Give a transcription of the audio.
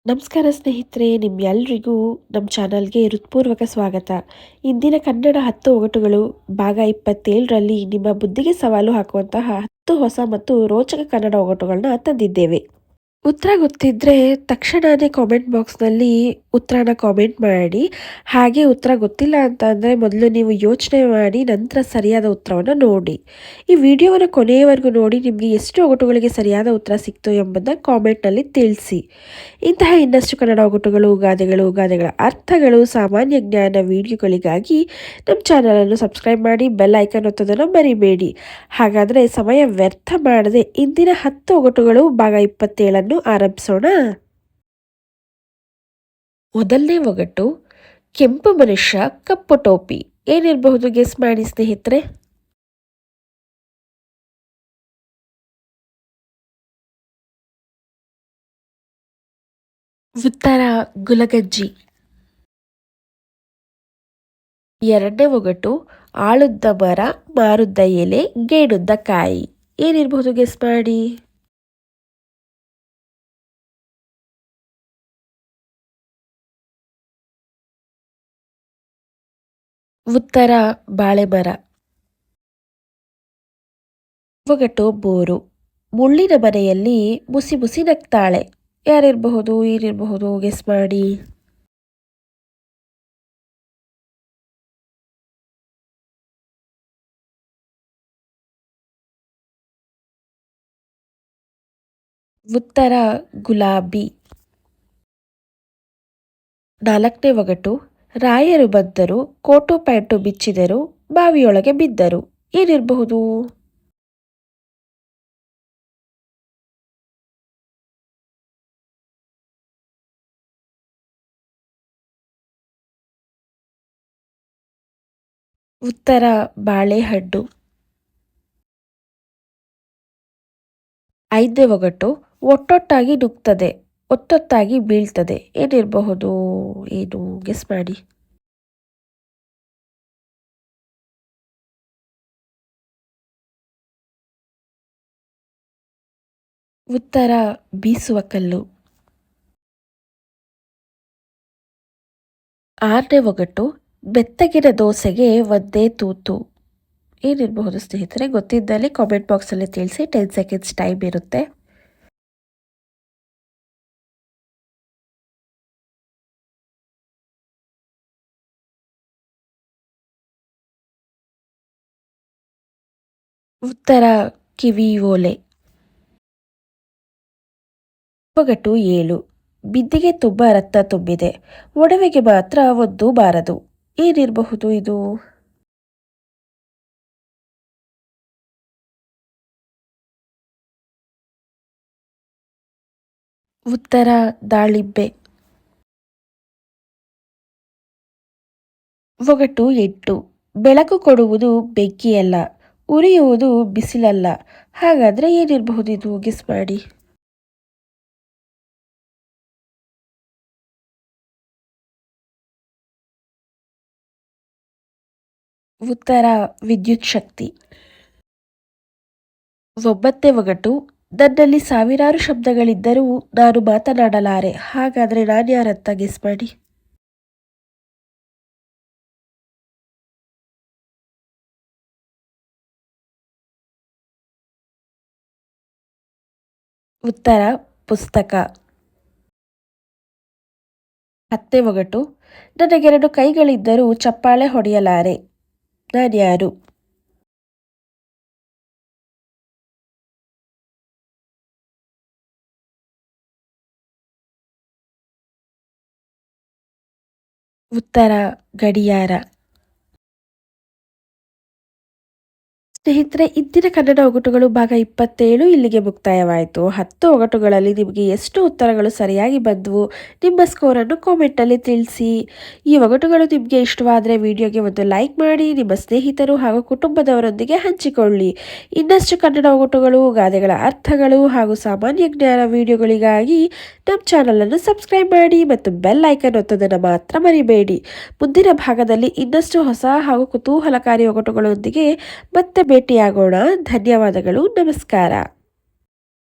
ನಮಸ್ಕಾರ ಸ್ನೇಹಿತರೆ, ನಿಮ್ಮೆಲ್ರಿಗೂ ನಮ್ಮ ಚಾನಲ್ಗೆ ಹೃತ್ಪೂರ್ವಕ ಸ್ವಾಗತ. ಇಂದಿನ ಕನ್ನಡ 10 ಒಗಟುಗಳು ಭಾಗ 27ರಲ್ಲಿ ನಿಮ್ಮ ಬುದ್ಧಿಗೆ ಸವಾಲು ಹಾಕುವಂತಹ 10 ಹೊಸ ಮತ್ತು ರೋಚಕ ಕನ್ನಡ ಒಗಟುಗಳನ್ನ ತಂದಿದ್ದೇವೆ. ಉತ್ತರ ಗೊತ್ತಿದ್ರೆ ತಕ್ಷಣನೇ ಕಾಮೆಂಟ್ ಬಾಕ್ಸ್ನಲ್ಲಿ ಉತ್ತರನ ಕಾಮೆಂಟ್ ಮಾಡಿ. ಹಾಗೆ ಉತ್ತರ ಗೊತ್ತಿಲ್ಲ ಅಂತ ಅಂದರೆ ಮೊದಲು ನೀವು ಯೋಚನೆ ಮಾಡಿ ನಂತರ ಸರಿಯಾದ ಉತ್ತರವನ್ನು ನೋಡಿ. ಈ ವಿಡಿಯೋವನ್ನು ಕೊನೆಯವರೆಗೂ ನೋಡಿ ನಿಮಗೆ ಎಷ್ಟು ಒಗಟುಗಳಿಗೆ ಸರಿಯಾದ ಉತ್ತರ ಸಿಕ್ತು ಎಂಬುದನ್ನು ಕಾಮೆಂಟ್ನಲ್ಲಿ ತಿಳಿಸಿ. ಇಂತಹ ಇನ್ನಷ್ಟು ಕನ್ನಡ ಒಗಟುಗಳು, ಗಾದೆಗಳ ಅರ್ಥಗಳು, ಸಾಮಾನ್ಯ ಜ್ಞಾನ ವಿಡಿಯೋಗಳಿಗಾಗಿ ನಮ್ಮ ಚಾನಲನ್ನು ಸಬ್ಸ್ಕ್ರೈಬ್ ಮಾಡಿ, ಬೆಲ್ ಐಕಾನ್ ಒತ್ತೋದನ್ನು ಮರಿಬೇಡಿ. ಹಾಗಾದರೆ ಸಮಯ ವ್ಯರ್ಥ ಮಾಡದೆ ಇಂದಿನ 10 ಒಗಟುಗಳು ಭಾಗ 27 ಆರಂಭಿಸೋಣ. ಮೊದಲನೇ ಒಗಟು, ಕೆಂಪು ಮನುಷ್ಯ ಕಪ್ಪು ಟೋಪಿ. ಏನಿರಬಹುದು ಗೆಸ್ ಮಾಡಿ ಸ್ನೇಹಿತರೆ. ಉತ್ತರ ಗುಲಗಜ್ಜಿ. ಎರಡನೇ ಒಗಟು, ಆಳುದ್ದ ಮರ, ಮಾರುದ್ದ ಎಲೆ, ಗೇಣುದ್ದ ಕಾಯಿ. ಏನಿರಬಹುದು ಗೆಸ್ ಮಾಡಿ. ಉತ್ತರ ಬಾಳೆಮರ. ಒಗಟು ಬೋರು. ಮುಳ್ಳಿನ ಮನೆಯಲ್ಲಿ ಮುಸಿ ಮುಸಿ ನಗ್ತಾಳೆ. ಯಾರಿರಬಹುದು, ಏನಿರಬಹುದು ಗೆಸ್ ಮಾಡಿ. ಉತ್ತರ ಗುಲಾಬಿ. ನಾಲ್ಕನೇ ಒಗಟು, ರಾಯರು ಬಂದರು, ಕೋಟು ಪ್ಯಾಂಟು ಬಿಚ್ಚಿದರು, ಬಾವಿಯೊಳಗೆ ಬಿದ್ದರು. ಏನಿರಬಹುದು. ಉತ್ತರ ಬಾಳೆಹಣ್ಣು. ಐದನೇ ಒಗಟು, ಒಟ್ಟೊಟ್ಟಾಗಿ ನುಗ್ತದೆ, ಒತ್ತೊತ್ತಾಗಿ ಬೀಳ್ತದೆ. ಏನಿರಬಹುದು, ಏನು ಗೆಸ್ ಮಾಡಿ. ಉತ್ತರ ಬೀಸುವ ಕಲ್ಲು. ಆರನೇ ಒಗಟು, ಬೆತ್ತಗಿನ ದೋಸೆಗೆ ಒಂದೇ ತೂತು. ಏನಿರಬಹುದು ಸ್ನೇಹಿತರೆ, ಗೊತ್ತಿದ್ದಲ್ಲಿ ಕಾಮೆಂಟ್ ಬಾಕ್ಸಲ್ಲಿ ತಿಳಿಸಿ. 10 ಸೆಕೆಂಡ್ಸ್ ಟೈಮ್ ಇರುತ್ತೆ. ಉತ್ತರ ಕಿವಿ ಓಲೆ. ಒಗಟು 7, ಬಿದ್ದಿಗೆ ತುಂಬ ರಕ್ತ ತುಂಬಿದೆ, ಒಡವೆಗೆ ಮಾತ್ರ ಒಂದು ಬಾರದು. ಏನಿರಬಹುದು ಇದು. ಉತ್ತರ ದಾಳಿಂಬೆ. ಒಗಟು 8, ಬೆಳಕು ಕೊಡುವುದು ಬೆಂಕಿಯಲ್ಲ, ಉರಿಯುವುದು ಬಿಸಿಲಲ್ಲ. ಹಾಗಾದ್ರೆ ಏನಿರಬಹುದು ಇದು ಗೆಸ್ ಮಾಡಿ. ಉತ್ತರ ವಿದ್ಯುತ್ ಶಕ್ತಿ. 9ನೇ ಒಗಟು, ನನ್ನಲ್ಲಿ ಸಾವಿರಾರು ಶಬ್ದಗಳಿದ್ದರೂ ನಾನು ಮಾತನಾಡಲಾರೆ. ಹಾಗಾದ್ರೆ ನಾನು ಯಾರಂತ ಗೆಸ್ ಮಾಡಿ. ಉತ್ತರ ಪುಸ್ತಕ. 10ನೇ ಒಗಟು, ನನಗೆರಡು ಕೈಗಳಿದ್ದರೂ ಚಪ್ಪಾಳೆ ಹೊಡೆಯಲಾರೆ. ನಾನ್ಯಾರು. ಉತ್ತರ ಗಡಿಯಾರ. ಸ್ನೇಹಿತರೆ, ಇಂದಿನ ಕನ್ನಡ ಒಗಟುಗಳು ಭಾಗ 27 ಇಲ್ಲಿಗೆ ಮುಕ್ತಾಯವಾಯಿತು. 10 ಒಗಟುಗಳಲ್ಲಿ ನಿಮಗೆ ಎಷ್ಟು ಉತ್ತರಗಳು ಸರಿಯಾಗಿ ಬಂದವು, ನಿಮ್ಮ ಸ್ಕೋರನ್ನು ಕಾಮೆಂಟಲ್ಲಿ ತಿಳಿಸಿ. ಈ ಒಗಟುಗಳು ನಿಮಗೆ ಇಷ್ಟವಾದರೆ ವಿಡಿಯೋಗೆ ಒಂದು ಲೈಕ್ ಮಾಡಿ, ನಿಮ್ಮ ಸ್ನೇಹಿತರು ಹಾಗೂ ಕುಟುಂಬದವರೊಂದಿಗೆ ಹಂಚಿಕೊಳ್ಳಿ. ಇನ್ನಷ್ಟು ಕನ್ನಡ ಒಗಟುಗಳು, ಗಾದೆಗಳ ಅರ್ಥಗಳು ಹಾಗೂ ಸಾಮಾನ್ಯ ಜ್ಞಾನ ವಿಡಿಯೋಗಳಿಗಾಗಿ ನಮ್ಮ ಚಾನಲನ್ನು ಸಬ್ಸ್ಕ್ರೈಬ್ ಮಾಡಿ ಮತ್ತು ಬೆಲ್ ಐಕನ್ ಒತ್ತೋದನ್ನು ಮಾತ್ರ ಮರಿಬೇಡಿ. ಮುಂದಿನ ಭಾಗದಲ್ಲಿ ಇನ್ನಷ್ಟು ಹೊಸ ಹಾಗೂ ಕುತೂಹಲಕಾರಿ ಒಗಟುಗಳೊಂದಿಗೆ ಮತ್ತೆ ಭೇಟಿಯಾಗೋಣ. ಧನ್ಯವಾದಗಳು. ನಮಸ್ಕಾರ.